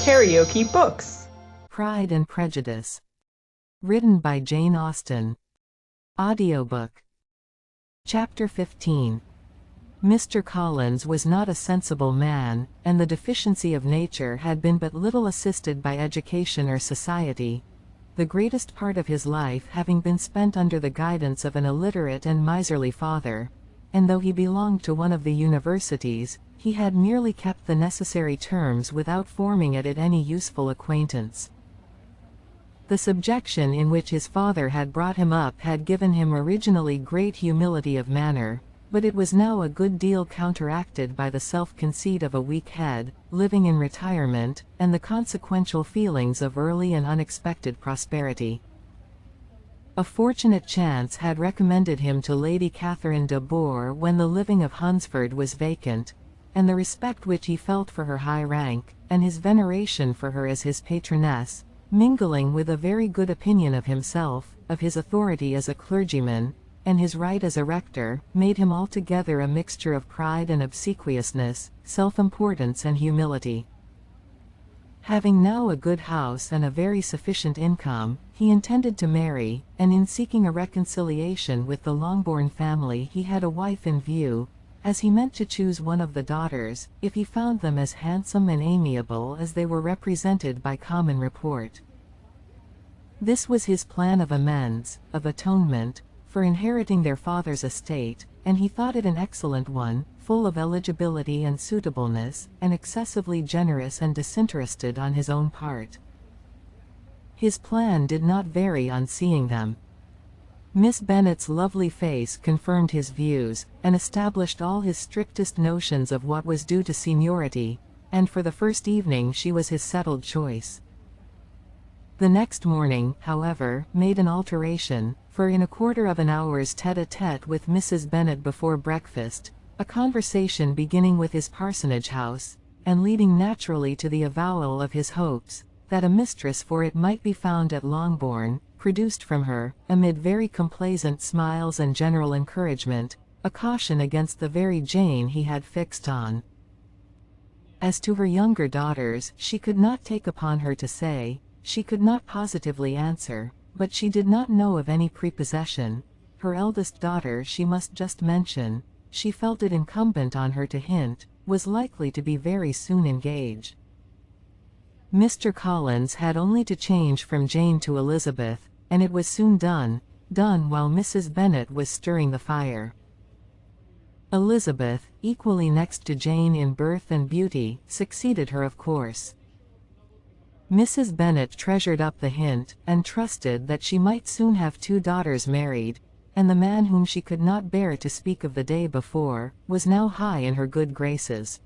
KaraokeBooks. Pride and Prejudice. Written by Jane Austen. Audiobook. Chapter 15. Mr. Collins was not a sensible man, and the deficiency of nature had been but little assisted by education or society, the greatest part of his life having been spent under the guidance of an illiterate and miserly father, and though he belonged to one of the universities, he had merely kept the necessary terms without forming at it any useful acquaintance. The subjection in which his father had brought him up had given him originally great humility of manner, but it was now a good deal counteracted by the self-conceit of a weak head, living in retirement, and the consequential feelings of early and unexpected prosperity. A fortunate chance had recommended him to Lady Catherine de Bourgh when the living of Hunsford was vacant, and the respect which he felt for her high rank, and his veneration for her as his patroness, mingling with a very good opinion of himself, of his authority as a clergyman, and his right as a rector, made him altogether a mixture of pride and obsequiousness, self-importance and humility. Having now a good house and a very sufficient income, he intended to marry, and in seeking a reconciliation with the Longbourn family he had a wife in view, as he meant to choose one of the daughters, if he found them as handsome and amiable as they were represented by common report. This was his plan of amends, of atonement, for inheriting their father's estate, and he thought it an excellent one, full of eligibility and suitableness, and excessively generous and disinterested on his own part. His plan did not vary on seeing them. Miss Bennet's lovely face confirmed his views, and established all his strictest notions of what was due to seniority, and for the first evening she was his settled choice. The next morning, however, made an alteration, for in a quarter of an hour's tete-a-tete with Mrs. Bennet before breakfast, a conversation beginning with his parsonage house, and leading naturally to the avowal of his hopes, that a mistress for it might be found at Longbourn, produced from her, amid very complaisant smiles and general encouragement, a caution against the very Jane he had fixed on. As to her younger daughters, she could not take upon her to say, she could not positively answer, but she did not know of any prepossession. Her eldest daughter she must just mention, she felt it incumbent on her to hint, was likely to be very soon engaged. Mr. Collins had only to change from Jane to Elizabeth, and it was soon done while Mrs. Bennet was stirring the fire. Elizabeth, equally next to Jane in birth and beauty, succeeded her of course. Mrs. Bennet treasured up the hint, and trusted that she might soon have 2 daughters married, and the man whom she could not bear to speak of the day before, was now high in her good graces.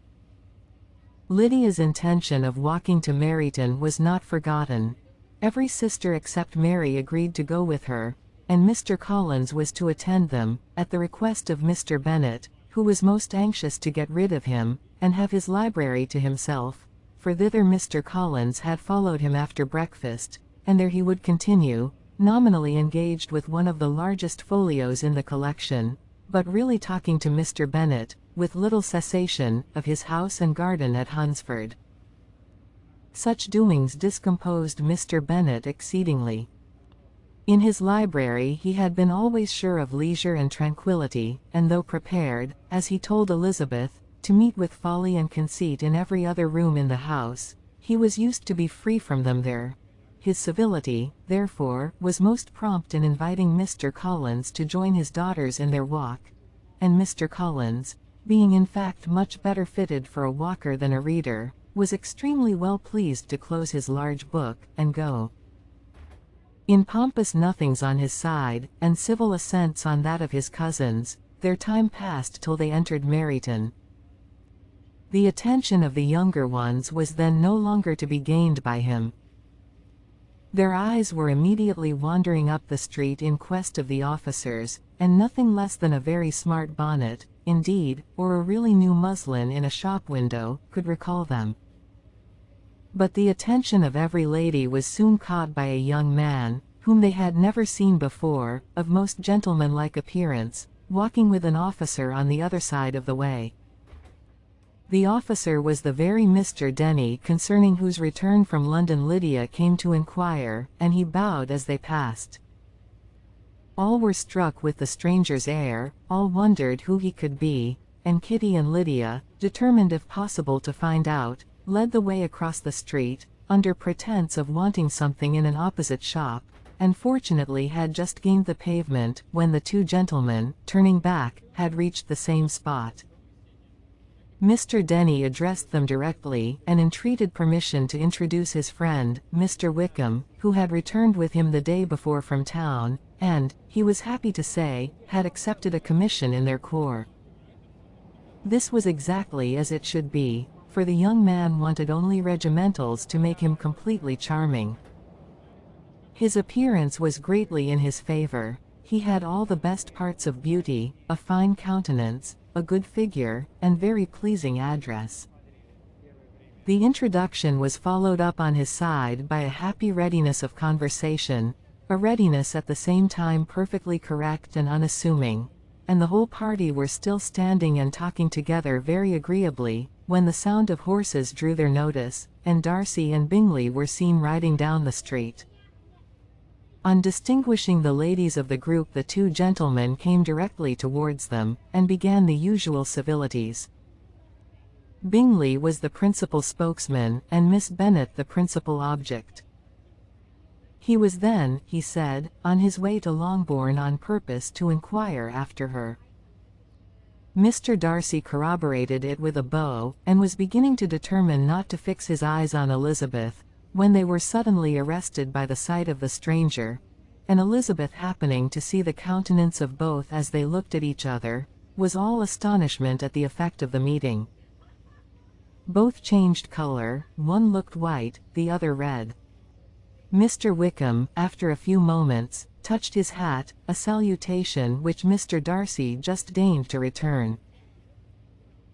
Lydia's intention of walking to Meryton was not forgotten. Every sister except Mary agreed to go with her, and Mr. Collins was to attend them, at the request of Mr. Bennet, who was most anxious to get rid of him, and have his library to himself, for thither Mr. Collins had followed him after breakfast, and there he would continue, nominally engaged with one of the largest folios in the collection, but really talking to Mr. Bennet, with little cessation, of his house and garden at Hunsford. Such doings discomposed Mr. Bennet exceedingly. In his library he had been always sure of leisure and tranquillity, and though prepared, as he told Elizabeth, to meet with folly and conceit in every other room in the house, he was used to be free from them there. His civility, therefore, was most prompt in inviting Mr. Collins to join his daughters in their walk, and Mr. Collins, being in fact much better fitted for a walker than a reader, was extremely well pleased to close his large book, and go. In pompous nothings on his side, and civil assents on that of his cousins, their time passed till they entered Meryton. The attention of the younger ones was then no longer to be gained by him. Their eyes were immediately wandering up the street in quest of the officers, and nothing less than a very smart bonnet, indeed, or a really new muslin in a shop window, could recall them. But the attention of every lady was soon caught by a young man, whom they had never seen before, of most gentlemanlike appearance, walking with an officer on the other side of the way. The officer was the very Mr. Denny concerning whose return from London Lydia came to inquire, and he bowed as they passed. All were struck with the stranger's air, all wondered who he could be, and Kitty and Lydia, determined if possible to find out, led the way across the street, under pretense of wanting something in an opposite shop, and fortunately had just gained the pavement when the two gentlemen, turning back, had reached the same spot. Mr. Denny addressed them directly, and entreated permission to introduce his friend, Mr. Wickham, who had returned with him the day before from town, and, he was happy to say, had accepted a commission in their corps. This was exactly as it should be, for the young man wanted only regimentals to make him completely charming. His appearance was greatly in his favor. He had all the best parts of beauty, a fine countenance, a good figure, and very pleasing address. The introduction was followed up on his side by a happy readiness of conversation, a readiness at the same time perfectly correct and unassuming, and the whole party were still standing and talking together very agreeably, when the sound of horses drew their notice, and Darcy and Bingley were seen riding down the street. On distinguishing the ladies of the group, the two gentlemen came directly towards them, and began the usual civilities. Bingley was the principal spokesman, and Miss Bennet the principal object. He was then, he said, on his way to Longbourn on purpose to inquire after her. Mr. Darcy corroborated it with a bow, and was beginning to determine not to fix his eyes on Elizabeth, when they were suddenly arrested by the sight of the stranger, and Elizabeth, happening to see the countenance of both as they looked at each other, was all astonishment at the effect of the meeting. Both changed color, one looked white, the other red. Mr. Wickham, after a few moments, touched his hat, a salutation which Mr. Darcy just deigned to return.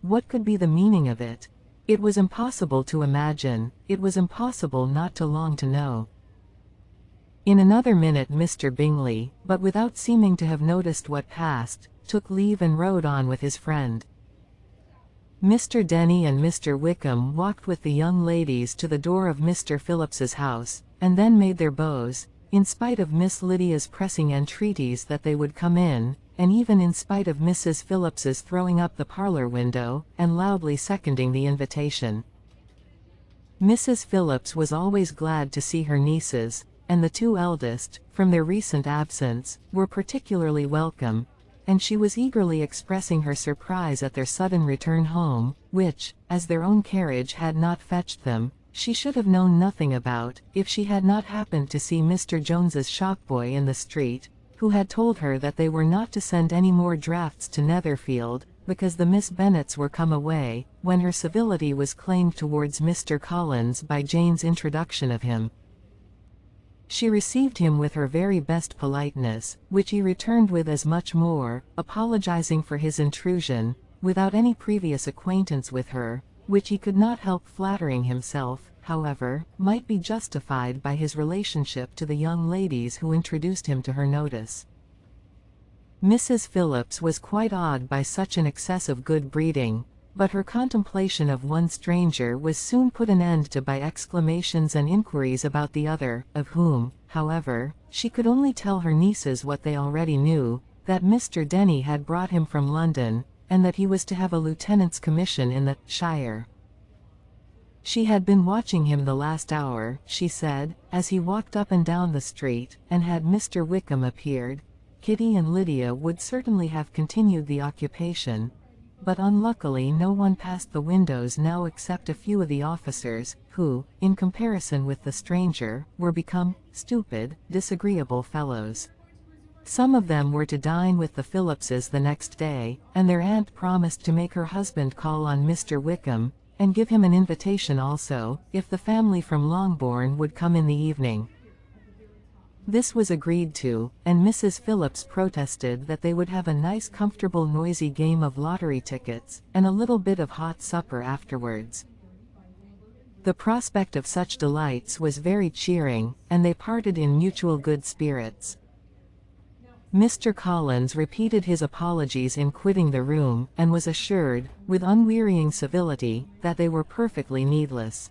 What could be the meaning of it? It was impossible to imagine, it was impossible not to long to know. In another minute Mr. Bingley, but without seeming to have noticed what passed, took leave and rode on with his friend. Mr. Denny and Mr. Wickham walked with the young ladies to the door of Mr. Phillips's house, and then made their bows, in spite of Miss Lydia's pressing entreaties that they would come in, and even in spite of Mrs. Phillips's throwing up the parlor window, and loudly seconding the invitation. Mrs. Phillips was always glad to see her nieces, and the two eldest, from their recent absence, were particularly welcome, and she was eagerly expressing her surprise at their sudden return home, which, as their own carriage had not fetched them, she should have known nothing about, if she had not happened to see Mr. Jones's shopboy in the street, who had told her that they were not to send any more drafts to Netherfield, because the Miss Bennets were come away, when her civility was claimed towards Mr. Collins by Jane's introduction of him. She received him with her very best politeness, which he returned with as much more, apologizing for his intrusion, without any previous acquaintance with her, which he could not help flattering himself, however, might be justified by his relationship to the young ladies who introduced him to her notice. Mrs. Phillips was quite awed by such an excess of good breeding, but her contemplation of one stranger was soon put an end to by exclamations and inquiries about the other, of whom, however, she could only tell her nieces what they already knew, that Mr. Denny had brought him from London, and that he was to have a lieutenant's commission in the shire. She had been watching him the last hour, she said, as he walked up and down the street, and had Mr. Wickham appeared, Kitty and Lydia would certainly have continued the occupation, but unluckily no one passed the windows now except a few of the officers, who, in comparison with the stranger, were become stupid, disagreeable fellows. Some of them were to dine with the Phillipses the next day, and their aunt promised to make her husband call on Mr. Wickham, and give him an invitation also, if the family from Longbourn would come in the evening. This was agreed to, and Mrs. Phillips protested that they would have a nice comfortable noisy game of lottery tickets, and a little bit of hot supper afterwards. The prospect of such delights was very cheering, and they parted in mutual good spirits. Mr. Collins repeated his apologies in quitting the room, and was assured, with unwearying civility, that they were perfectly needless.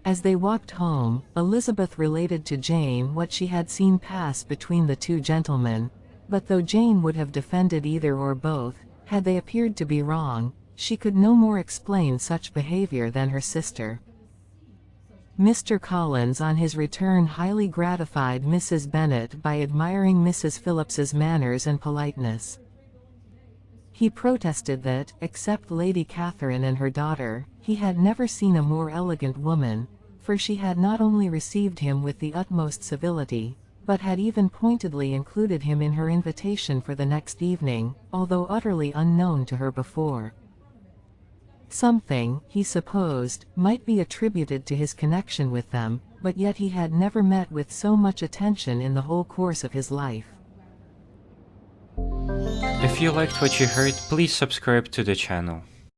As they walked home, Elizabeth related to Jane what she had seen pass between the two gentlemen, but though Jane would have defended either or both, had they appeared to be wrong, she could no more explain such behavior than her sister. Mr. Collins on his return highly gratified Mrs. Bennet by admiring Mrs. Phillips's manners and politeness. He protested that, except Lady Catherine and her daughter, he had never seen a more elegant woman, for she had not only received him with the utmost civility, but had even pointedly included him in her invitation for the next evening, although utterly unknown to her before. Something, he supposed, might be attributed to his connection with them, but yet he had never met with so much attention in the whole course of his life. If you liked what you heard, please subscribe to the channel.